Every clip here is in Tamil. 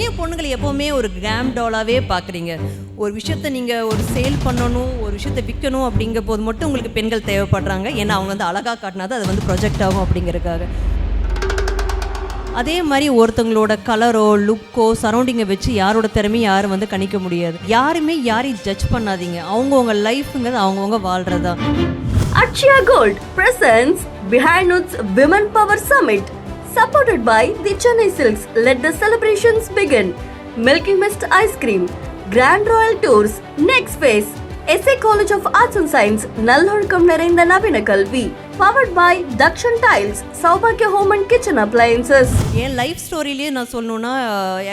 ஏன் பொண்ணுங்களை எப்போவுமே ஒரு கிராம் டாலாகவே பார்க்குறீங்க? ஒரு விஷயத்தை நீங்கள் ஒரு சேல் பண்ணணும், ஒரு விஷயத்தை விற்கணும் அப்படிங்கிற போது மட்டும் உங்களுக்கு பெண்கள் தேவைப்படுறாங்க. ஏன்னா அவங்க வந்து அழகாக காட்டினா தான் அது வந்து ப்ரொஜெக்ட் ஆகும் அப்படிங்கிறதுக்காக. அதே மாதிரி ஒருத்தவங்களோட கலரோ லுக்கோ சரௌண்டிங்கை வச்சு யாரோட திறமையும் யாரும் வந்து கணிக்க முடியாது. யாருமே யாரையும் ஜட்ஜ் பண்ணாதீங்க. அவங்கவுங்க லைஃப்ங்கிறது அவங்கவுங்க வாழ்கிறதா. Akshaya Gold presents Behind Nudes Women Power Summit, supported by the Chennai Silks. Let the celebrations begin. Milky Mist Ice Cream, Grand Royal Tours, Next Phase, SA College of Arts and Science, Nallurkam Narainda Navina Kalvi, powered by Dakshan Tiles, Saubhagya Home and Kitchen Appliances. என் லைஃப் ஸ்டோரியிலே நான் சொல்லணுன்னா,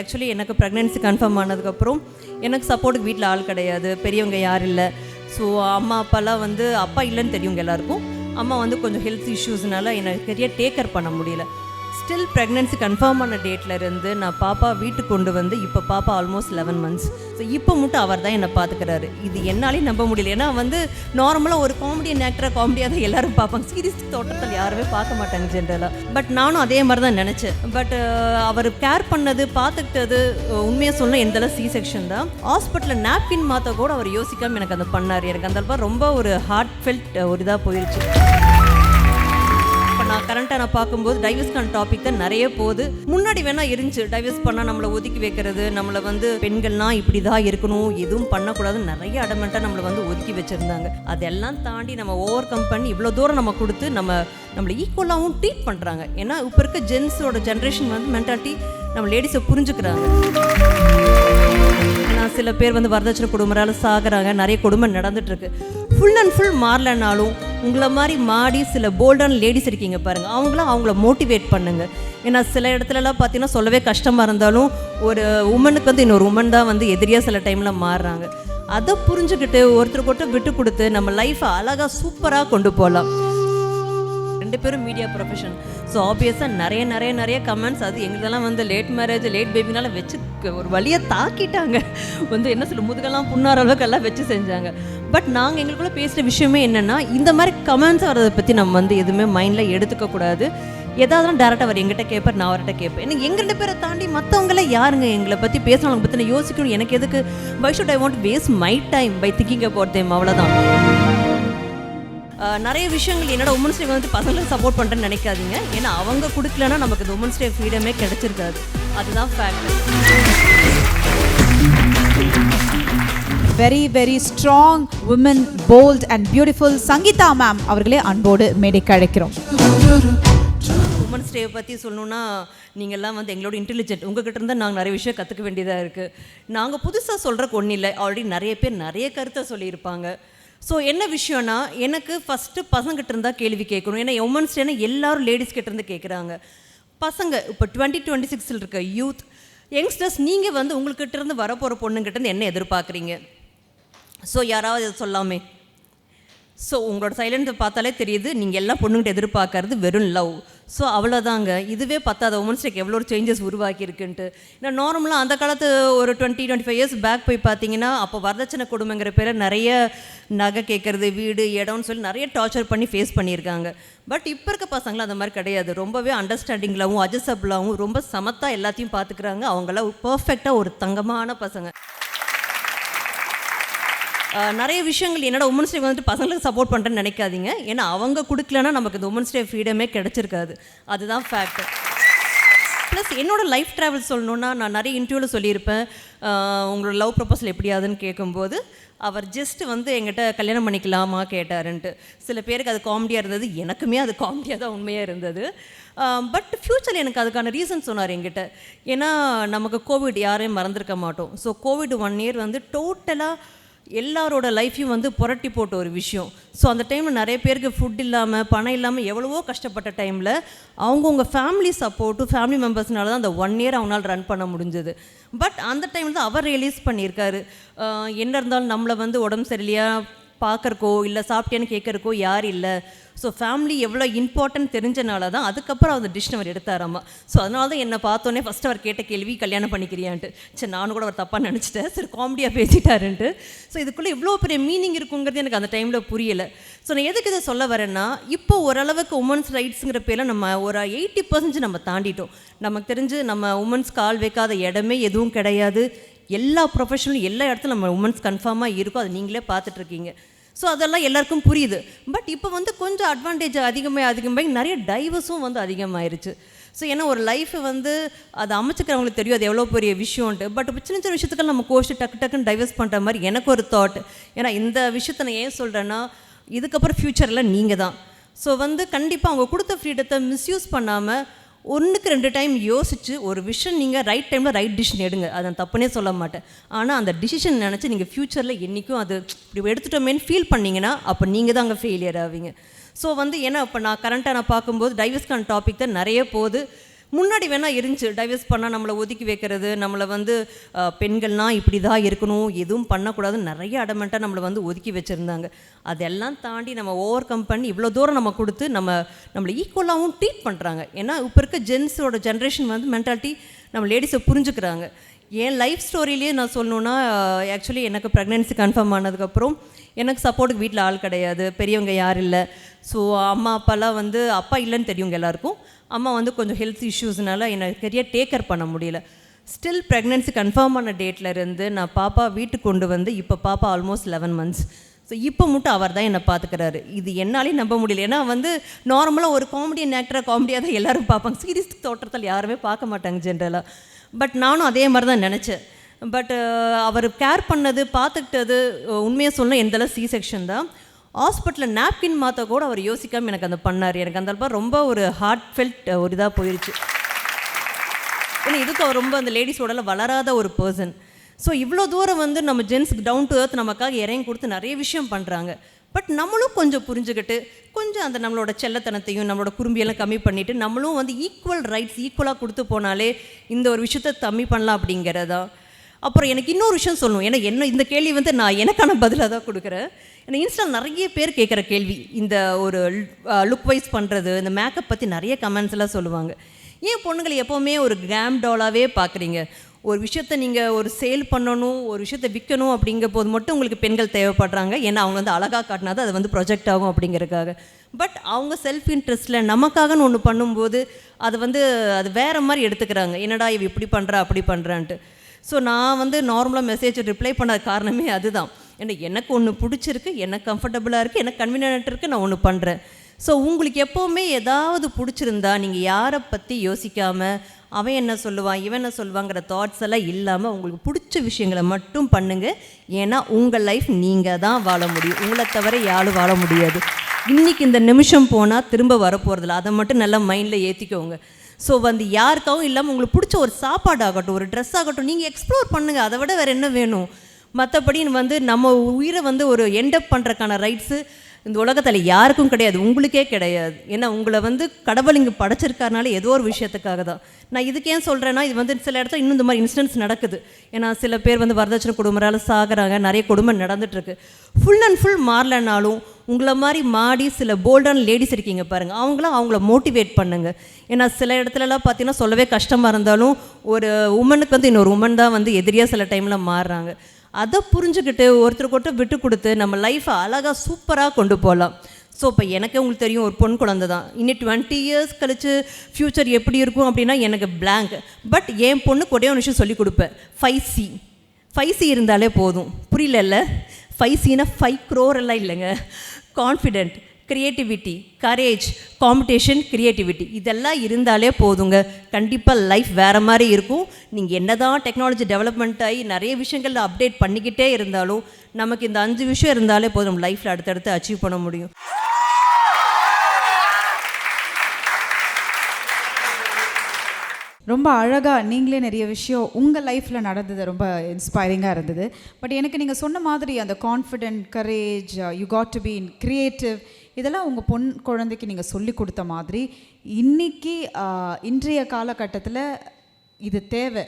ஆக்சுவலி எனக்கு ப்ரெக்னென்சி கன்ஃபார்ம் ஆனதுக்கப்புறம் எனக்கு சப்போர்ட்டுக்கு வீட்டில் ஆள் கிடையாது, பெரியவங்க யாரும் இல்லை. ஸோ அம்மா அப்பாலாம் வந்து அப்பா இல்லைன்னு தெரியுங்க எல்லாருக்கும். அம்மா வந்து கொஞ்சம் ஹெல்த் இஷ்யூஸ்னால எனக்கு சரியாக டேக்கர் பண்ண முடியல. ஸ்டில் ப்ரெக்னென்சி கன்ஃபார்ம் ஆன டேட்டில் இருந்து நான் பாப்பா வீட்டுக்கு கொண்டு வந்து இப்போ பாப்பா ஆல்மோஸ்ட் 11 months. ஸோ இப்போ மட்டும் அவர் தான் என்னை பார்த்துக்கிறாரு. இது என்னாலேயும் நம்ப முடியல. ஏன்னா வந்து நார்மலாக ஒரு காமெடியன் ஆக்டராக காமெடியாக தான் எல்லோரும் பார்ப்பாங்க. சீரியஸ் தோட்டத்தில் யாருமே பார்க்க மாட்டாங்க ஜென்ரலாக. பட் நானும் அதே மாதிரி தான் நினச்சேன். பட் அவர் கேர் பண்ணது பார்த்துக்கிட்டது உண்மையாக சொன்னால் எந்தளவு சி செக்ஷன் தான். ஹாஸ்பிட்டலில் நாப்கின் மாற்ற கூட அவர் யோசிக்காமல் எனக்கு அதை பண்ணார். எனக்கு அந்த ரொம்ப ஒரு ஹார்ட் ஃபெல்ட் ஒரு இதாக போயிடுச்சு. இப்போ நான் கரண்ட்டாக நான் பார்க்கும்போது டைவர்ஸ்க்கான டாபிக் தான் நிறைய போகுது. முன்னாடி வேணால் இருந்துச்சு, டைவர்ஸ் பண்ணால் நம்மளை ஒதுக்கி வைக்கிறது, நம்மளை வந்து பெண்கள்லாம் இப்படி தான் இருக்கணும், எதுவும் பண்ணக்கூடாதுன்னு நிறைய அடமெண்ட்டாக நம்மளை வந்து ஒதுக்கி வச்சுருந்தாங்க. அதெல்லாம் தாண்டி நம்ம ஓவர் கம் பண்ணி இவ்வளோ தூரம் நம்ம கொடுத்து நம்மளை ஈக்குவலாகவும் ட்ரீட் பண்ணுறாங்க. ஏன்னா இப்போ இருக்க ஜென்ஸோட ஜென்ரேஷன் வந்து மென்டாலிட்டி நம்ம லேடிஸை புரிஞ்சுக்கிறாங்க. ஏன்னா சில பேர் வந்து வரதட்சணை கொடுமையால் சாகுறாங்க, நிறைய கொடுமை நடந்துகிட்ருக்கு. ஃபுல் அண்ட் ஃபுல் மாறலனாலும் உங்களை மாதிரி மாடி சில போல்டான லேடிஸ் இருக்கீங்க பாருங்கள், அவங்கள மோட்டிவேட் பண்ணுங்கள். ஏன்னா சில இடத்துலலாம் பார்த்தீங்கன்னா சொல்லவே கஷ்டமாக இருந்தாலும் ஒரு உமனுக்கு வந்து இன்னொரு உமன் தான் வந்து எதிரியாக சில டைமில் மாறுறாங்க. அதை புரிஞ்சுக்கிட்டு ஒருத்தருக்கு விட்டு கொடுத்து நம்ம லைஃப்பை அழகாக சூப்பராக கொண்டு போகலாம். 2 பேரும் மீடியா ப்ரொஃபஷன். ஸோ ஆப்வியஸாக நிறைய கமெண்ட்ஸ். அது எங்களதெல்லாம் வந்து லேட் மேரேஜ் லேட் பேபினால வச்சு ஒரு வழியை தாக்கிட்டாங்க. வந்து என்ன சொல்ல முதுகெல்லாம் புண்ணார அளவுக்கெல்லாம் வச்சு செஞ்சாங்க. பட் நாங்கள் எங்களுக்குள்ளே பேசுகிற விஷயமே என்னென்னா, இந்த மாதிரி கமெண்ட்ஸ் வரதை பற்றி நம்ம வந்து எதுவுமே மைண்டில் எடுத்துக்கக்கூடாது. ஏதாவது டேரெக்டாக அவர் எங்கிட்ட கேட்பார், நான் அவர்கிட்ட கேட்பேன். எனக்கு எங்கள் 2 பேரை தாண்டி மற்றவங்கள யாருங்க எங்களை பற்றி பேசுகிறவங்க பற்றி நான் யோசிக்கணும். எனக்கு எதுக்கு why should I want waste my time by thinking about them, அவ்வளோதான். நிறைய விஷயங்கள் என்னோட உமன்ஸ் டே வந்து பசங்களுக்கு சப்போர்ட் பண்ணுறேன்னு நினைக்காதீங்க. ஏன்னா அவங்க கொடுக்கலன்னா நமக்கு இந்த உமன்ஸ் டே ஃப்ரீடமே கிடைச்சிருக்காது. அதுதான் fact. Very very strong woman, bold and beautiful Sangeetha ma'am அவர்களே அன்போடு மேடைக்கு அழைக்கிறோம். உமன்ஸ் டே பற்றி சொல்லணுன்னா, நீங்கள்லாம் வந்து எங்களோட இன்டெலிஜென்ட். உங்ககிட்ட இருந்தால் நாங்கள் நிறைய விஷயம் கற்றுக்க வேண்டியதாக இருக்குது. நாங்கள் புதுசாக சொல்கிறக்கு ஒன்றும் இல்லை, ஆல்ரெடி நிறைய பேர் நிறைய கருத்தை சொல்லியிருப்பாங்க. ஸோ என்ன விஷயம்னா, எனக்கு ஃபஸ்ட்டு பசங்கிட்ட இருந்தால் கேள்வி கேட்கணும். ஏன்னா உமன்ஸ் டேனா எல்லோரும் லேடிஸ் கிட்டேருந்து கேட்குறாங்க. பசங்க இப்போ 2026 இருக்க யூத் யங்ஸ்டர்ஸ், நீங்கள் வந்து உங்கள்கிட்ட இருந்து வரப்போகிற பொண்ணுங்கிட்டேருந்து என்ன எதிர்பார்க்குறீங்க? ஸோ யாராவது இதை சொல்லாமே. ஸோ உங்களோட சைலண்ட்டை பார்த்தாலே தெரியுது, நீங்கள் எல்லா பொண்ணுங்கிட்ட எதிர்பார்க்கறது வெறும் லவ். ஸோ அவ்வளோதாங்க. இதுவே பத்தாத உமன்ஸ் டேக்கு எவ்வளோ ஒரு சேஞ்சஸ் உருவாக்கியிருக்குன்ட்டு. ஏன்னா நார்மலாக அந்த காலத்து ஒரு 20-25 இயர்ஸ் பேக் போய் பார்த்தீங்கன்னா, அப்போ வரதட்சணை கொடுமைங்கிற பேரை நிறைய நகை கேட்குறது, வீடு இடம்னு சொல்லி நிறைய டார்ச்சர் பண்ணி ஃபேஸ் பண்ணியிருக்காங்க. பட் இப்போ இருக்க பசங்களாம் அந்த மாதிரி கிடையாது. ரொம்பவே அண்டர்ஸ்டாண்டிங்லாகவும் அட்ஜஸ்டபிளாகவும் ரொம்ப சமத்தாக எல்லாத்தையும் பார்த்துக்கிறாங்க. அவங்களாம் பர்ஃபெக்டாக ஒரு தங்கமான பசங்க. நிறைய விஷயங்கள் என்னோட உமன்ஸ் டே வந்துட்டு பசங்களுக்கு சப்போர்ட் பண்ணுறேன்னு நினைக்காதீங்க. ஏன்னா அவங்க கொடுக்கலன்னா நமக்கு இந்த உமன்ஸ் டே ஃப்ரீடமே கிடச்சிருக்காது. அதுதான் ஃபேக்ட். ப்ளஸ் என்னோடய லைஃப் ட்ராவல் சொல்லணுன்னா, நான் நிறைய இன்டர்வியூவில் சொல்லியிருப்பேன். உங்களோட லவ் ப்ரொபோசல் எப்படியாதுன்னு கேட்கும்போது அவர் ஜஸ்ட்டு வந்து எங்கிட்ட கல்யாணம் பண்ணிக்கலாமா கேட்டாருன்ட்டு. சில பேருக்கு அது காமெடியாக இருந்தது, எனக்குமே அது காமெடியாக தான் உண்மையாக இருந்தது. பட் ஃப்யூச்சரில் எனக்கு அதுக்கான ரீசன் சொன்னார் என்கிட்ட. ஏன்னா நமக்கு கோவிட் யாரையும் மறந்துருக்க மாட்டோம். ஸோ கோவிட் 1 year வந்து டோட்டலாக எல்லாரோட லைஃப்பையும் வந்து புரட்டி போட்ட ஒரு விஷயம். ஸோ அந்த டைமில் நிறைய பேருக்கு ஃபுட் இல்லாமல் பணம் இல்லாமல் எவ்வளவோ கஷ்டப்பட்ட டைமில் அவங்கவுங்க ஃபேமிலி சப்போர்ட்டு ஃபேமிலி மெம்பர்ஸ்னால தான் அந்த 1 year அவனால் ரன் பண்ண முடிஞ்சது. பட் அந்த டைமில் தான் அவர் ரிலீஸ் பண்ணியிருக்காரு. என்ன இருந்தாலும் நம்மளை வந்து உடம்பு சரியில்லையா பார்க்கறக்கோ இல்லை சாப்பிட்டேன்னு கேட்கறக்கோ யார் இல்லை. ஸோ ஃபேமிலி எவ்வளோ இம்பார்ட்டன்ட் தெரிஞ்சனால தான் அதுக்கப்புறம் அந்த டிசிஷன் அவர் எடுத்தாராம்மா. ஸோ அதனால தான் என்னை பார்த்தோன்னே ஃபஸ்ட்டு அவர் கேட்ட கேள்வி கல்யாணம் பண்ணிக்கிறியான்ட்டு. சரி நானும் கூட அவர் தப்பாக நினச்சிட்டேன், சரி காமெடியாக பேசிட்டாருன்ட்டு. ஸோ இதுக்குள்ளே இவ்வளோ பெரிய மீனிங் இருக்குங்கிறது எனக்கு அந்த டைமில் புரியலை. ஸோ நான் எதுக்கு இதை சொல்ல வரேன்னா, இப்போ ஓரளவுக்கு உமன்ஸ் ரைட்ஸுங்கிற பேரில் நம்ம ஒரு 80% நம்ம தாண்டிட்டோம். நமக்கு தெரிஞ்சு நம்ம உமன்ஸ் கால் வைக்காத இடமே எதுவும் கிடையாது. எல்லா ப்ரொஃபஷனலும் எல்லா இடத்துலையும் நம்ம உமன்ஸ் கன்ஃபார்மாக இருக்கும். அதை நீங்களே பார்த்துட்ருக்கீங்க. ஸோ அதெல்லாம் எல்லாருக்கும் புரியுது. பட் இப்போ வந்து கொஞ்சம் அட்வான்டேஜ் அதிகமாகி நிறைய டைவர்ஸும் வந்து அதிகமாகிருச்சு. ஸோ ஏன்னா ஒரு லைஃப்பை வந்து அதை அமைச்சிக்கிறவங்களுக்கு தெரியும் அது எவ்வளோ பெரிய விஷயம்ன்ட்டு. பட் சின்ன சின்ன விஷயத்துக்கு நம்ம கோர்ஸ் டக்குன்னு டைவர்ஸ் பண்ணுற மாதிரி எனக்கு ஒரு தாட். ஏன்னா இந்த விஷயத்தை நான் ஏன் சொல்கிறேன்னா, இதுக்கப்புறம் ஃப்யூச்சரில் நீங்கள் தான். ஸோ வந்து கண்டிப்பாக அவங்க கொடுத்த ஃப்ரீடத்தை மிஸ்யூஸ் பண்ணாமல் 1க்கு 2 டைம் யோசித்து ஒரு விஷயம் நீங்கள் ரைட் டைமில் ரைட் டிசிஷன் எடுங்க. அதை நான் தப்புனே சொல்ல மாட்டேன். ஆனால் அந்த டிசிஷன் நினச்சி நீங்கள் ஃப்யூச்சரில் என்றைக்கும் அது இப்படி எடுத்துட்டோமேன்னு ஃபீல் பண்ணிங்கன்னா அப்போ நீங்கள் தான் அங்கே ஃபெயிலியர் ஆவீங்க. ஸோ வந்து ஏன்னா இப்போ நான் கரண்ட்டாக நான் பார்க்கும்போது டைவர்ஸ்க்கான டாபிக் தான் நிறைய போகுது. முன்னாடி வேணால் இருந்துச்சு, டைவர்ஸ் பண்ணால் நம்மளை ஒதுக்கி வைக்கிறது, நம்மளை வந்து பெண்கள்னால் இப்படி தான் இருக்கணும், எதுவும் பண்ணக்கூடாதுன்னு நிறைய அடமெண்ட்டாக நம்மளை வந்து ஒதுக்கி வச்சுருந்தாங்க. அதெல்லாம் தாண்டி நம்ம ஓவர் கம் பண்ணி இவ்வளோ தூரம் நம்ம கொடுத்து நம்மளை ஈக்குவலாகவும் ட்ரீட் பண்ணுறாங்க. ஏன்னா இப்போ இருக்க ஜென்ஸோட ஜென்ரேஷன் வந்து மென்டாலிட்டி நம்ம லேடிஸை புரிஞ்சுக்கிறாங்க. என் லைஃப் ஸ்டோரியிலே நான் சொல்லணுன்னா, ஆக்சுவலி எனக்கு ப்ரெக்னென்சி கன்ஃபார்ம் ஆனதுக்கப்புறம் எனக்கு சப்போர்ட்டுக்கு வீட்டில் ஆள் கிடையாது, பெரியவங்க யாரும் இல்லை. ஸோ அம்மா அப்பாலாம் வந்து அப்பா இல்லைன்னு தெரியுங்க எல்லாருக்கும். அம்மா வந்து கொஞ்சம் ஹெல்த் இஷ்யூஸ்னால என்னை சரியாக டேக்கர் பண்ண முடியல. ஸ்டில் ப்ரெக்னென்சி கன்ஃபார்ம் ஆன டேட்டில் இருந்து நான் பாப்பா வீட்டுக்கு கொண்டு வந்து இப்போ பாப்பா ஆல்மோஸ்ட் 11 months. ஸோ இப்போ மட்டும் அவர் தான் என்னை பார்த்துக்கிறாரு. இது என்னாலையும் நம்ப முடியல. ஏன்னா வந்து நார்மலாக ஒரு காமெடியன் ஆக்டராக காமெடியாக தான் எல்லோரும் பார்ப்பாங்க, சீரியஸ் தோற்றத்தில் யாருமே பார்க்க மாட்டாங்க ஜென்ரலாக. பட் நானும் அதே மாதிரி தான் நினச்சேன். பட் அவர் கேர் பண்ணது பார்த்துக்கிட்டது உண்மையாக சொன்னால் எந்தளவு சி செக்ஷன் தான். ஹாஸ்பிட்டலில் நாப்கின் மாற்ற கூட அவர் யோசிக்காமல் எனக்கு அந்த பண்ணார். எனக்கு அந்த ரொம்ப ஒரு ஹார்ட் ஃபெல்ட் ஒரு இதாக போயிடுச்சு. ஏன்னா இதுக்கு அவர் ரொம்ப அந்த லேடிஸோட வளராத ஒரு பர்சன். ஸோ இவ்வளோ தூரம் வந்து நம்ம ஜென்ஸுக்கு டவுன் டு எர்த் நமக்காக இறங்கி கொடுத்து நிறைய விஷயம் பண்ணுறாங்க. பட் நம்மளும் கொஞ்சம் புரிஞ்சுக்கிட்டு கொஞ்சம் அந்த நம்மளோட செல்லத்தனத்தையும் நம்மளோட குறும்பியெல்லாம் கம்மி பண்ணிவிட்டு நம்மளும் வந்து ஈக்குவல் ரைட்ஸ் ஈக்குவலாக கொடுத்து போனாலே இந்த ஒரு விஷயத்தை கம்மி பண்ணலாம் அப்படிங்கிறதா. அப்புறம் எனக்கு இன்னொரு விஷயம் சொல்லணும். ஏன்னா என்ன இந்த கேள்வி வந்து நான் எனக்கான பதிலாக தான் கொடுக்குறேன். ஏன்னா இன்ஸ்டா நிறைய பேர் கேட்குற கேள்வி இந்த ஒரு லுக் வைஸ் பண்ணுறது, இந்த மேக்கப் பற்றி நிறைய கமெண்ட்ஸ் எல்லாம் சொல்லுவாங்க. ஏன் பொண்ணுங்களை எப்போவுமே ஒரு கிராம் டாலாகவே பார்க்குறீங்க? ஒரு விஷயத்தை நீங்கள் ஒரு சேல் பண்ணணும், ஒரு விஷயத்தை விற்கணும் அப்படிங்கிற போது மட்டும் உங்களுக்கு பெண்கள் தேவைப்படுறாங்க. ஏன்னா அவங்க வந்து அழகாக காட்டினா தான் அது வந்து ப்ரொஜெக்ட் ஆகும் அப்படிங்கிறதுக்காக. பட் அவங்க செல்ஃப் இன்ட்ரெஸ்ட்டில் நமக்காகன்னு ஒன்று பண்ணும்போது அது வந்து அது வேறு மாதிரி எடுத்துக்கிறாங்க. என்னடா இவ இப்படி பண்ணுறா அப்படி பண்ணுறான்ட்டு. ஸோ நான் வந்து நார்மலாக மெசேஜ் ரிப்ளை பண்ண காரணமே அதுதான். ஏன்னா எனக்கு ஒன்று பிடிச்சிருக்கு, எனக்கு கம்ஃபர்டபுளாக இருக்குது, எனக்கு கன்வீனியன்ட் இருக்குது, நான் ஒன்று பண்ணுறேன். ஸோ உங்களுக்கு எப்போவுமே ஏதாவது பிடிச்சிருந்தா நீங்கள் யாரை பற்றி யோசிக்காமல் அவன் என்ன சொல்லுவான் இவன் என்ன சொல்லுவாங்கிற தாட்ஸ் எல்லாம் இல்லாமல் உங்களுக்கு பிடிச்ச விஷயங்களை மட்டும் பண்ணுங்கள். ஏன்னா உங்கள் லைஃப் நீங்கள் தான் வாழ முடியும், உங்களை தவிர யாரும் வாழ முடியாது. இன்றைக்கி இந்த நிமிஷம் போனால் திரும்ப வரப்போகிறதில்ல, அதை மட்டும் நல்லா மைண்டில் ஏற்றிக்கோங்க. ஸோ வந்து யாருக்காகவும் இல்லாமல் உங்களுக்கு பிடிச்ச ஒரு சாப்பாடு ஆகட்டும், ஒரு ட்ரெஸ் ஆகட்டும், நீங்கள் எக்ஸ்ப்ளோர் பண்ணுங்கள். அதை விட வேறு என்ன வேணும்? மற்றபடி வந்து நம்ம உயிரை வந்து ஒரு எண்டப் பண்ணுறக்கான ரைட்ஸு இந்த உலகத்தில் யாருக்கும் கிடையாது, உங்களுக்கே கிடையாது. ஏன்னா உங்களை வந்து கடவுள் இங்கே படைச்சிருக்காருனால ஏதோ ஒரு விஷயத்துக்காக தான். நான் இதுக்கு ஏன் சொல்கிறேன்னா, இது வந்து சில இடத்துல இன்னும் இந்த மாதிரி இன்சிடென்ட்ஸ் நடக்குது. ஏன்னா சில பேர் வந்து வரதட்சணை கொடுமையால் சாகுறாங்க, நிறைய கொடுமை நடந்துகிட்ருக்கு. ஃபுல் அண்ட் ஃபுல் மாறலனாலும் உங்களை மாதிரி மாடி சில போல்டான லேடிஸ் இருக்கீங்க பாருங்கள், அவங்கள மோட்டிவேட் பண்ணுங்கள். ஏன்னா சில இடத்துலலாம் பார்த்தீங்கன்னா சொல்லவே கஷ்டமாக இருந்தாலும் ஒரு உமனுக்கு வந்து இன்னொரு உமன் தான் வந்து எதிரியாக சில டைமில் மாறுறாங்க. அதை புரிஞ்சுக்கிட்டு ஒருத்தருக்கு விட்டு கொடுத்து நம்ம லைஃப்பை அழகாக சூப்பராக கொண்டு போகலாம். ஸோ இப்போ எனக்கு உங்களுக்கு தெரியும் ஒரு பொன் குழந்தை தான். இன்னும் 20 years கழிச்சு ஃப்யூச்சர் எப்படி இருக்கும் அப்படின்னா எனக்கு பிளாங்க். பட் என் பொண்ணுக்கு ஒரே ஒரு விஷயம் சொல்லிக் கொடுப்பேன், 5C இருந்தாலே போதும். புரியல? 5Cனா 5 crore எல்லாம் இல்லைங்க. Confident, creativity, courage, competition, creativity, இதெல்லாம் இருந்தாலே போதுங்க. கண்டிப்பாக லைஃப் வேறு மாதிரி இருக்கும். நீங்கள் என்ன தான் டெக்னாலஜி டெவலப்மெண்ட் ஆகி நிறைய விஷயங்கள் அப்டேட் பண்ணிக்கிட்டே இருந்தாலும் நமக்கு இந்த 5 விஷயம் இருந்தாலே போதும், நம்ம லைஃப்பில் அடுத்தடுத்து அச்சீவ் பண்ண முடியும். ரொம்ப அழகாக நீங்களே நிறைய விஷயம் உங்கள் லைஃப்பில் நடந்தது, ரொம்ப இன்ஸ்பைரிங்காக இருந்தது. பட் எனக்கு நீங்கள் சொன்ன மாதிரி அந்த confident, courage, you got to be creative, இதெல்லாம் உங்கள் பொன் குழந்தைக்கு நீங்கள் சொல்லி கொடுத்த மாதிரி இன்றைக்கி இன்றைய காலகட்டத்தில் இது தேவை.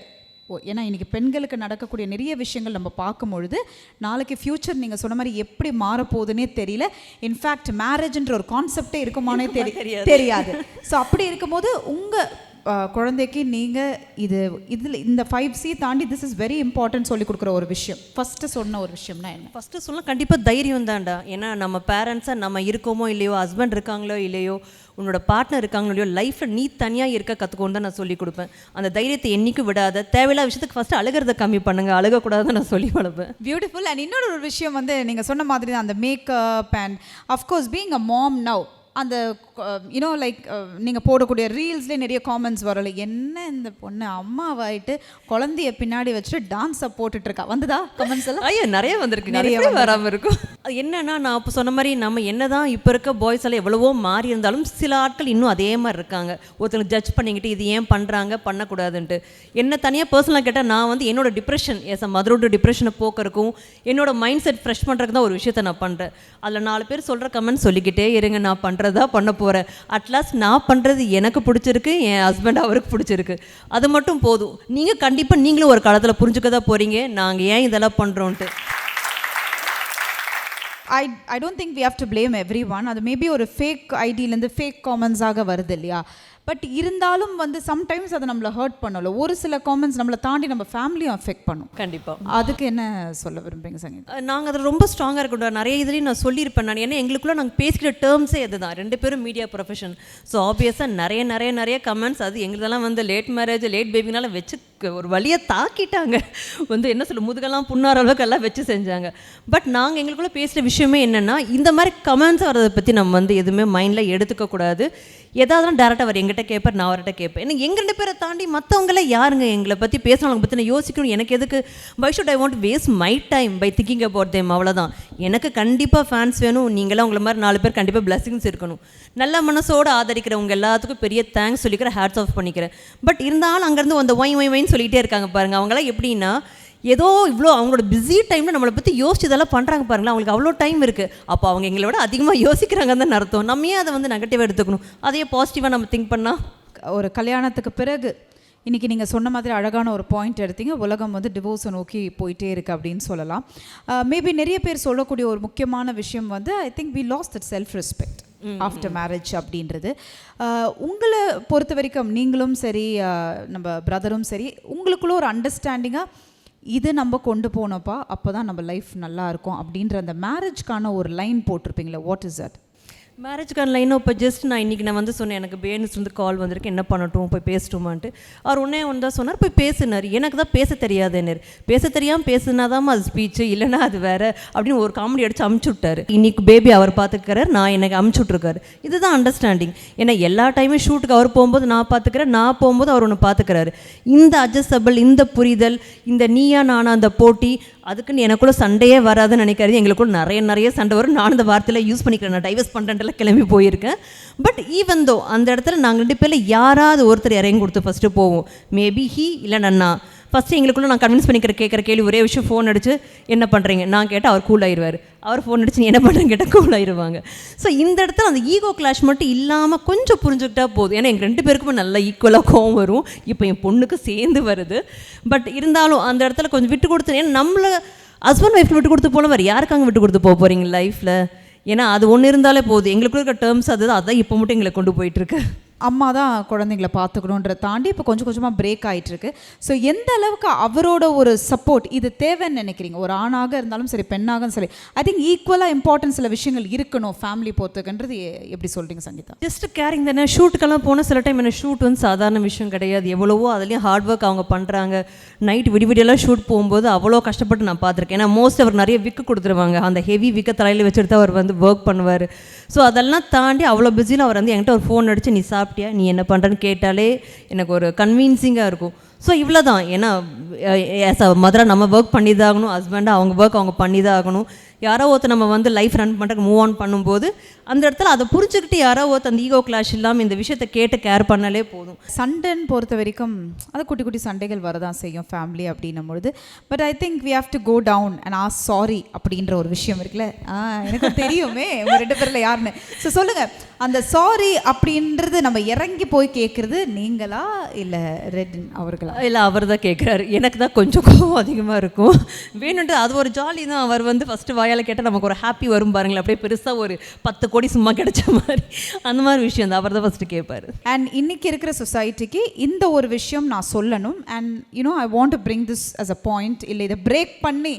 ஏன்னா இன்றைக்கி பெண்களுக்கு நடக்கக்கூடிய நிறைய விஷயங்கள் நம்ம பார்க்கும்பொழுது நாளைக்கு ஃப்யூச்சர் நீங்கள் சொன்ன மாதிரி எப்படி மாறப்போகுதுன்னே தெரியல. இன்ஃபேக்ட் மேரேஜ்ன்ற ஒரு கான்செப்டே இருக்குமானே தெரியாது. ஸோ அப்படி இருக்கும்போது உங்கள் குழந்தைக்கு நீங்கள் இதில் இந்த 5C தாண்டி திஸ் இஸ் வெரி இம்பார்ட்டன்ட் சொல்லி கொடுக்குற ஒரு விஷயம், ஃபஸ்ட்டு சொன்ன ஒரு விஷயம்னா என்ன? ஃபஸ்ட்டு சொல்ல கண்டிப்பாக தைரியம் தான்டா. ஏன்னா நம்ம பேரண்ட்ஸாக நம்ம இருக்கோமோ இல்லையோ, ஹஸ்பண்ட் இருக்காங்களோ இல்லையோ, உன்னோட பார்ட்னர் இருக்காங்களோ இல்லையோ, லைஃப்பில் நீ தனியாக இருக்க கற்றுக்கோன்னு தான் நான் சொல்லி கொடுப்பேன். அந்த தைரியத்தை என்றைக்கும் விடாத, தேவையில்லாத விஷயத்துக்கு ஃபஸ்ட்டு அழுகிறத கம்மி பண்ணுங்க, அழுகக்கூடாதுன்னு நான் சொல்லி வளர்ப்பேன். பியூட்டிஃபுல். அண்ட் இன்னொரு ஒரு விஷயம் நீங்கள் சொன்ன மாதிரி தான் அந்த makeup and of course being a mom now, அந்த யூனோ லைக் நீங்கள் போடக்கூடிய ரீல்ஸ்லேயே நிறைய காமெண்ட்ஸ் வரல, என்ன இந்த பொண்ணு அம்மாவாயிட்டு குழந்தைய பின்னாடி வச்சுட்டு டான்ஸை போட்டுட்ருக்கா, வந்துதா கமெண்ட்ஸ் எல்லாம்? ஐயா நிறைய வந்திருக்கு, நிறைய வராமல் இருக்கும். அது என்னன்னா, நான் இப்போ சொன்ன மாதிரி நம்ம என்ன தான் இப்போ இருக்க பாய்ஸ் எல்லாம் எவ்வளவோ மாறி இருந்தாலும் சில ஆட்கள் இன்னும் அதே மாதிரி இருக்காங்க. ஒருத்தங்க ஜட்ஜ் பண்ணிக்கிட்டு இது ஏன் பண்ணுறாங்க பண்ணக்கூடாதுன்ட்டு. என்ன தனியாக பர்சனலாக கேட்டால் நான் என்னோட டிப்ரெஷன் மதரோட டிப்ரெஷனை போக்கிறதுக்கும் என்னோட மைண்ட் செட் ஃப்ரெஷ் பண்ணுறதுக்கு தான் ஒரு விஷயத்தை நான் பண்ணுறேன். அதில் 4 பேர் சொல்கிற கமெண்ட் சொல்லிக்கிட்டே இருங்க, நான் பண்ணுறதா பண்ண போகிறேன். அட்லாஸ்ட் நான் பண்ணுறது எனக்கு பிடிச்சிருக்கு, என் ஹஸ்பண்ட் அவருக்கு பிடிச்சிருக்கு, அது மட்டும் போதும். நீங்கள் கண்டிப்பாக நீங்களும் ஒரு காலத்தில் புரிஞ்சுக்க தான் போகிறீங்க நாங்கள் ஏன் இதெல்லாம் பண்ணுறோன்ட்டு. I don't think we have to blame everyone. அது மேபி ஒரு ஃபேக் ஐடியிலேருந்து ஃபேக் காமெண்ட்ஸாக வருது இல்லையா? பட் இருந்தாலும் சம்டைம்ஸ் அதை நம்மளை ஹர்ட் பண்ணல. ஒரு சில காமெண்ட்ஸ் நம்மளை தாண்டி நம்ம ஃபேமிலியும் அஃபெக்ட் பண்ணும். கண்டிப்பாக. அதுக்கு என்ன சொல்ல விரும்புறீங்க சங்கீதா? நாங்கள் அதில் ரொம்ப ஸ்ட்ராங்காக இருக்கட்டும். நிறைய இதுலேயும் நான் சொல்லியிருப்பேன் நான். ஏன்னா எங்களுக்குள்ளே நாங்கள் பேசிக்கிற டேர்ம்ஸே அதுதான், 2 பேரும் மீடியா ப்ரொஃபஷன். ஸோ ஆப்வியஸாக நிறைய கமெண்ட்ஸ் அது எங்களுதெல்லாம் லேட் மேரேஜ் லேட் பேபினால வச்சு ஒரு வழியை தாக்கிட்டாங்க. என்ன சொல்ல, முதுகெல்லாம் புண்ணார அளவுக்கு எல்லாம் வச்சு செஞ்சாங்க. பட் நாங்கள் எங்களுக்குள்ளே பேசுகிற விஷயமே என்னென்னா, இந்த மாதிரி கமெண்ட்ஸ் வரதை பற்றி நம்ம எதுவுமே மைண்டில் எடுத்துக்கக்கூடாது. ஏதாவதுலாம் டேரெக்டாக அவர் எங்கிட்ட கேட்பார், நான் அவர்கிட்ட கேட்பேன். ஏன்னா எங்கள் 2 பேரை தாண்டி மற்றவங்கள யாருங்க எங்களை பற்றி பேசுகிறவங்க பற்றி நான் யோசிக்கணும். எனக்கு எதுக்கு, why should I want waste my time by thinking about them, அவ்வளோதான். எனக்கு கண்டிப்பாக ஃபேன்ஸ் வேணும். நீங்களாம் உங்களை மாதிரி 4 பேர் கண்டிப்பாக பிளஸிங்ஸ் இருக்கணும். நல்ல மனசோடு ஆதரிக்கிறவங்க எல்லாத்துக்கும் பெரிய தேங்க்ஸ் சொல்லிக்கிறேன், ஹேட்ஸ் ஆஃப் பண்ணிக்கிறேன். பட் இருந்தாலும் அங்கேருந்து அந்த ஒயின் சொல்லிகிட்டே இருக்காங்க பாருங்கள். அவங்களாம் எப்படின்னா, ஏதோ இவ்வளோ அவங்களோட பிஸி டைமில் நம்மளை பற்றி யோசிச்சு இதெல்லாம் பண்ணுறாங்க பாருங்களா, அவங்களுக்கு அவ்வளோ டைம் இருக்குது. அப்போ அவங்க எங்களோட அதிகமாக யோசிக்கிறாங்கன்னு தான் அர்த்தம். நம்ம ஏன் அதை நெகட்டிவாக எடுத்துக்கணும், அதையே பாசிட்டிவாக நம்ம திங்க் பண்ணால். ஒரு கல்யாணத்துக்கு பிறகு இன்றைக்கி நீங்கள் சொன்ன மாதிரி அழகான ஒரு பாயிண்ட் எடுத்தீங்க. உலகம் டிவோர்ஸை நோக்கி போயிட்டே இருக்குது அப்படின்னு சொல்லலாம். மேபி நிறைய பேர் சொல்லக்கூடிய ஒரு முக்கியமான விஷயம் I think we lost that self respect after marriage அப்படின்றது. உங்களை பொறுத்த வரைக்கும் நீங்களும் சரி, நம்ம பிரதரும் சரி, உங்களுக்குள்ள ஒரு அண்டர்ஸ்டாண்டிங்காக இது நம்ம கொண்டு போனப்பா அப்போ தான் நம்ம லைஃப் நல்லா இருக்கும் அப்படின்ற அந்த மேரேஜ்க்கான ஒரு லைன் போட்டிருப்பீங்களே, வாட் இஸ் தட்? மேரேஜ்க்கான லைனும் இப்போ ஜஸ்ட் இன்றைக்கி நான் சொன்னேன், எனக்கு பேனஸ்லேருந்து கால் வந்திருக்கு, என்ன பண்ணட்டும், போய் பேசட்டுமான்ட்டு. அவர் ஒன்றே தான் சொன்னார், போய் பேசுனார். எனக்கு தான் பேச தெரியாதுன்னு. பேச தெரியாமல் பேசுனாதான் அது ஸ்பீச்சு, இல்லைனா அது வேறு அப்படின்னு ஒரு காமெடி அடித்து அமுச்சு விட்டார். இன்றைக்கி பேபி அவர் பார்த்துக்கிறார், நான் எனக்கு அமுச்சு விட்ருக்காரு. இதுதான் அண்டர்ஸ்டாண்டிங். ஏன்னா எல்லா டைமும் ஷூட்டுக்கு அவர் போகும்போது நான் பார்த்துக்கிறேன், நான் போகும்போது அவர் ஒன்று பார்த்துக்கிறாரு. இந்த அட்ஜஸ்டபிள், இந்த புரிதல், இந்த நீயா நானா அந்த போட்டி, அதுக்குன்னு எனக்குள்ள சண்டையே வராதுன்னு நினைக்காது. எங்களுக்குள்ள நிறைய சண்டை வரும். நான் அந்த வார்த்தையில் யூஸ் பண்ணிக்கிறேன், நான் டைவர்ஸ் பண்ணுறேன்லாம் கிளம்பி போயிருக்கேன். பட் ஈவன் தோ அந்த இடத்துல நாங்கள் 2 பேரில் யாராவது ஒருத்தர் இறங்கி கொடுத்து ஃபஸ்ட்டு போவோம். மேபி ஹீ இல்லை நன்னா. ஃபஸ்ட்டு எங்களுக்குள்ள நான் கன்வின்ஸ் கேட்குற கேள்வி ஒரே விஷயம், ஃபோன் அடிச்சு என்ன பண்ணுறீங்க நான் கேட்டால் அவர் கூல் ஆயிடுவார், அவர் ஃபோன் அடிச்சு நீ என்ன பண்ணுறேன்னு கேட்டால் கூல் ஆயிடுவாங்க. ஸோ இந்த இடத்துல அந்த ஈகோ கிளாஷ் மட்டும் இல்லாமல் கொஞ்சம் புரிஞ்சுக்கிட்டா போதும். ஏன்னா எங்கள் 2 பேருக்குமே நல்லா ஈக்குவலாக கோவம் வரும். இப்போ என் பொண்ணுக்கு சேர்ந்து வருது. பட் இருந்தாலும் அந்த இடத்துல கொஞ்சம் விட்டு கொடுத்து, ஏன்னா நம்மளை ஹஸ்பண்ட் ஒய்ஃப் விட்டு கொடுத்து போனவர் யாருக்காங்க விட்டு கொடுத்து போக போகிறீங்க லைஃப்பில்? ஏன்னா அது ஒன்று இருந்தாலே போதும். எங்களுக்குள்ள இருக்க டேர்ம்ஸ் அதுதான் இப்போ மட்டும் எங்களை கொண்டு போயிட்டுருக்கு. அம்மா தான் குழந்தைங்கள பார்த்துக்கணுன்றத தாண்டி இப்போ கொஞ்சம் கொஞ்சமாக பிரேக் ஆகிட்டுருக்கு. ஸோ எந்த அளவுக்கு அவரோட ஒரு சப்போர்ட் இது தேவைன்னு நினைக்கிறீங்க? ஒரு ஆணாக இருந்தாலும் சரி, பெண்ணாக சரி, ஐ திங்க் ஈக்குவலாக இம்பார்ட்டன்ஸ் சில விஷயங்கள் இருக்கணும் ஃபேமிலி பொறுத்துக்குன்றது எப்படி சொல்கிறீங்க சங்கீதா? ஜஸ்ட் கேரிங் தானே. ஷூட்டுக்கெல்லாம் போனால் சில டைம் என்ன ஷூட் சாதாரண விஷயம் கிடையாது. எவ்வளவோ அதுலேயும் ஹார்ட் ஒர்க் அவங்க பண்ணுறாங்க. நைட் விடியெல்லாம் ஷூட் போகும்போது அவ்வளோ கஷ்டப்பட்டு நான் பார்த்துருக்கேன். ஏன்னா மோஸ்ட் அவர் நிறைய விக்கு கொடுத்துருவாங்க. அந்த ஹெவி விக்கை தலையில் வச்சுட்டு அவர் ஒர்க் பண்ணுவார். ஸோ அதெல்லாம் தாண்டி அவ்வளோ பிஸியில் அவர் என்கிட்ட ஒரு ஃபோன் அடித்து நீ சாப்பிட்டியா, நீ என்ன பண்ணுறேன்னு கேட்டாலே எனக்கு ஒரு கன்வீன்சிங்காக இருக்கும். ஸோ இவ்வளோ தான். ஏன்னா ஆஸ் அ மதராக நம்ம ஒர்க் பண்ணி தான் ஆகணும், ஹஸ்பண்டாக அவங்க ஒர்க் அவங்க பண்ணி தான் ஆகணும். யாரோ ஒருத்தர் நம்ம வந்து லைஃப் ரன் பண்ணுறக்கு மூவ் ஆன் பண்ணும்போது அந்த இடத்துல அதை புரிஞ்சுக்கிட்டு யாரோ ஒருத்தர் அந்த ஈகோ கிளாஷ் இல்லாமல் இந்த விஷயத்தை கேட்டு கேர் பண்ணாலே போதும். சண்டைன்னு பொறுத்த வரைக்கும் அது குட்டி குட்டி சண்டைகள் வரதான் செய்யும் ஃபேமிலி அப்படின்னும் பொழுது. But I think we have to go down and ask sorry அப்படின்ற ஒரு விஷயம் இருக்குல்ல. எனக்கு தெரியுமே உங்கள் 2 பேரில் யாருன்னு. ஸோ சொல்லுங்கள், அந்த சாரி அப்படின்றது நம்ம இறங்கி போய் கேட்குறது நீங்களா இல்லை ரெட்டின் அவர்களா? இல்லை, அவர் தான் கேட்குறாரு. எனக்கு தான் கொஞ்சம் கோவம் அதிகமாக இருக்கும். வேணுன்ட்டு அது ஒரு ஜாலி தான். அவர் வந்து ஃபஸ்ட்டு வாயால் கேட்டால் நமக்கு ஒரு ஹாப்பி வரும் பாருங்களேன், அப்படியே பெருசாக ஒரு 10 கோடி சும்மா கிடைச்ச மாதிரி அந்த மாதிரி விஷயம் தான். அவர் தான் ஃபஸ்ட்டு கேட்பார். அண்ட் இன்னைக்கு இருக்கிற சொசைட்டிக்கு இந்த ஒரு விஷயம் நான் சொல்லணும் and you know I want to bring this as a point, இல்லை இதை பிரேக் பண்ணி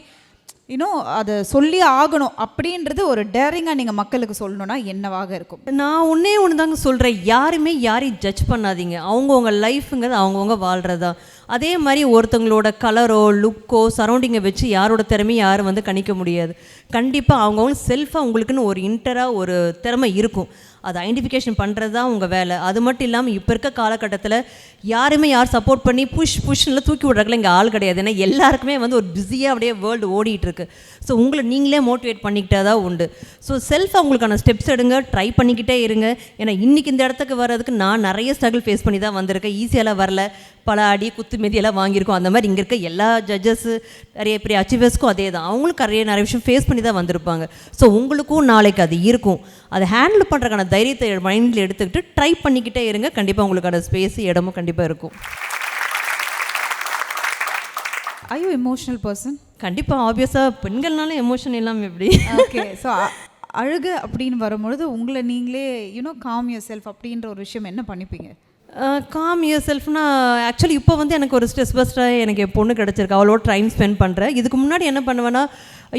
அதை சொல்லி ஆகணும் அப்படின்றது ஒரு டேரிங்காக நீங்கள் மக்களுக்கு சொல்லணும்னா என்னவாக இருக்கும்? நான் ஒன்றே ஒன்று தாங்க சொல்கிறேன், யாருமே யாரையும் ஜட்ஜ் பண்ணாதீங்க. அவங்கவுங்க லைஃபுங்கிறது அவங்கவுங்க வாழ்கிறதா. அதே மாதிரி ஒருத்தவங்களோட கலரோ லுக்கோ சரௌண்டிங்கை வச்சு யாரோட திறமையும் யாரும் வந்து கணிக்க முடியாது. கண்டிப்பாக அவங்கவுங்க செல்ஃபாக உங்களுக்குன்னு ஒரு இன்டராக ஒரு திறமை இருக்கும். அதை ஐடென்டிஃபிகேஷன் பண்ணுறது தான் உங்கள் வேலை. அது மட்டும் இல்லாமல் இப்போ இருக்க காலகட்டத்தில் யாருமே யார் சப்போர்ட் பண்ணி புஷ்னில் தூக்கி விட்றதுல இங்கே ஆள் கிடையாது. ஏன்னா எல்லாருக்குமே வந்து ஒரு பிஸியாக அப்படியே வேர்ல்டு ஓடிட்டு இருக்கு. ஸோ உங்களை நீங்களே மோட்டிவேட் பண்ணிக்கிட்டே தான் உண்டு. ஸோ செல்ஃபாக உங்களுக்கான ஸ்டெப்ஸ் எடுங்க, ட்ரை பண்ணிக்கிட்டே இருங்க. ஏன்னா இன்றைக்கி இந்த இடத்துக்கு வர்றதுக்கு நான் நிறைய ஸ்ட்ரகிள் ஃபேஸ் பண்ணி தான் வந்திருக்கேன். ஈஸியெல்லாம் வரல, பல அடி குத்து மெதியெல்லாம் வாங்கியிருக்கோம். அந்த மாதிரி இங்கே இருக்க எல்லா ஜட்ஜஸ்ஸு நிறைய பெரிய அச்சீவர்ஸ்க்கும் அதே தான். அவங்களும் நிறைய விஷயம் ஃபேஸ் பண்ணி தான் வந்திருப்பாங்க. ஸோ உங்களுக்கும் நாளைக்கு அது இருக்கும். அதை ஹேண்டில் பண்ணுறதுக்கான தைரியத்தை மைண்டில் எடுத்துக்கிட்டு ட்ரை பண்ணிக்கிட்டே இருங்க. கண்டிப்பாக உங்களுக்கான ஸ்பேஸ் இடமும் கண்டிப்பாக இருக்கும். Are you emotional person? கண்டிப்பாக ஆப்வியஸாக பெண்கள்னால எமோஷன் இல்லாமல் எப்படி? ஓகே, ஸோ அழுகு அப்படின்னு வரும்பொழுது உங்களை நீங்களே காம் யுவர் செல்ஃப் அப்படின்ற ஒரு விஷயம் என்ன பண்ணிப்பீங்க? காம் யுவர் செல்ஃப்னா ஆக்சுவலி இப்போ வந்து எனக்கு ஒரு ஸ்ட்ரெஸ் பஸ்டாக எனக்கு என் பொண்ணு கிடச்சிருக்கு, அவளோட டைம் ஸ்பெண்ட் பண்ணுறேன். இதுக்கு முன்னாடி என்ன பண்ணுவேன்னா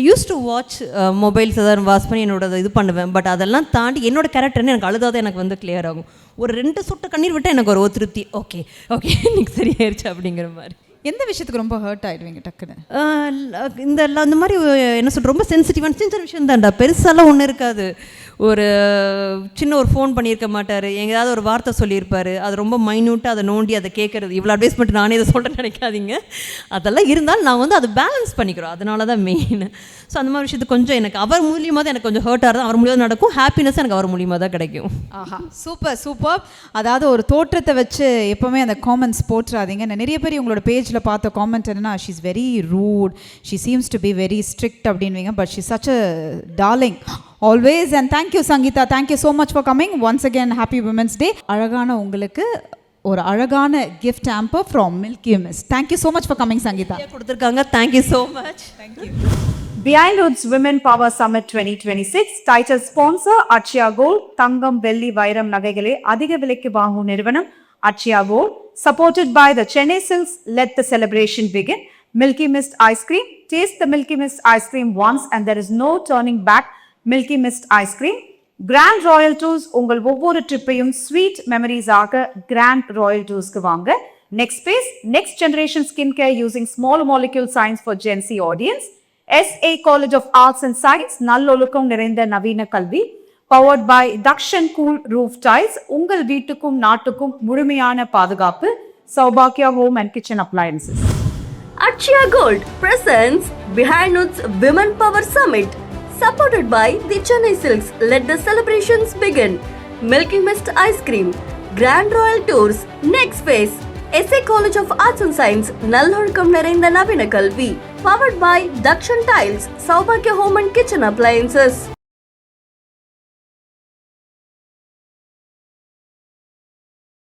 யூஸ் டு வாட்ச் மொபைல்ஸ் எதாவது வாட்ச் பண்ணி என்னோட இது பண்ணுவேன். பட் அதெல்லாம் தாண்டி என்னோட கேரக்டர்னு எனக்கு அழுதாதான் எனக்கு வந்து கிளியர் ஆகும். ஒரு 2 சொட்டு கண்ணீர் விட்டால் எனக்கு ஒரு திருப்தி. ஓகே இன்னைக்கு சரியாயிருச்சு அப்படிங்கிற மாதிரி. எந்த விஷயத்துக்கு ரொம்ப ஹர்ட் ஆகிடுவீங்க டக்குன்னு? இந்த மாதிரி என்ன சொல்கிற ரொம்ப சென்சிட்டிவான சின்ன விஷயம் தான்டா, பெருசாலாம் ஒன்றும் இருக்காது. ஒரு சின்ன ஒரு ஃபோன் பண்ணியிருக்க மாட்டார், எங்கேயாவது ஒரு வார்த்தை சொல்லியிருப்பார், அது ரொம்ப மைன்யூட்டாக அதை நோண்டி அதை கேட்குறது. இவ்வளோ அட்வைஸ்மெண்ட் நானே இதை சொல்கிறேன்னு நினைக்காதீங்க. அதெல்லாம் இருந்தாலும் நான் வந்து அதை பேலன்ஸ் பண்ணிக்கிறோம், அதனால தான் மெயின். ஸோ அந்த மாதிரி விஷயத்துக்கு கொஞ்சம் எனக்கு அவர் மூலியமாக தான் எனக்கு கொஞ்சம் ஹர்ட் ஆகிறது, அவர் மூலியமாக நடக்கும். ஹாப்பினஸ் எனக்கு அவர் மூலியமாக தான் கிடைக்கும். ஆஹா, சூப்பர். அதாவது ஒரு தோற்றத்தை வச்சு எப்போவுமே அந்த காமெண்ட்ஸ் போட்டுறாதீங்க. நான் நிறைய பேர் உங்களோட பேஜில் பார்த்த காமெண்ட் என்னன்னா, she is very rude, she seems to be very strict அப்படின்வீங்க. But she such a darling always. And thank you Sangeeta, thank you so much for coming once again. Happy Women's Day. அழகான உங்களுக்கு ஒரு அழகான gift hamper from Milky Mist. Thank you so much for coming Sangeeta. கொடுத்திருக்காங்க. Thank you so much. Thank you. Behind Woods Women Power Summit 2026 title sponsor Achya Gold. தங்கம் வெள்ளி வைரம் நகைகளை அதிக விலைக்கு வாங்கும் நிறுவனம் Achya Gold. Supported by the Chennai Silks. Let the celebration begin. Milky Mist ice cream. Taste the Milky Mist ice cream once and there is no turning back. Milky Mist ice cream. Grand Royal Tours உங்கள் ஒவ்வொரு ட்ரிப்பையும் ஸ்வீட் மெமரிஸ் ஆக Grand Royal Toursக்கு வாங்க. Next space, next generation skincare using small molecule science for Gen Z audience. SA College of Arts and Science நல்லொழுக்கம் நிறைந்த நவீன கல்வி. Powered by Dakshan Cool Roof Tiles உங்கள் வீட்டுக்கும் நாட்டுக்கும் முழுமையான பாதுகாப்பு. Saubhagya Home and Kitchen Appliances. Achya Gold presents Behind Woods Women Power Summit. Supported by the Chennai Silks. Let the celebrations begin. Milky Mist ice cream. Grand Royal Tours. Next phase. SA College of Arts and Science. நல்லொழுக்கம் நிறைந்த நவீன கல்வி. Powered by Dakshan Tiles. Saubhagya Home and Kitchen Appliances.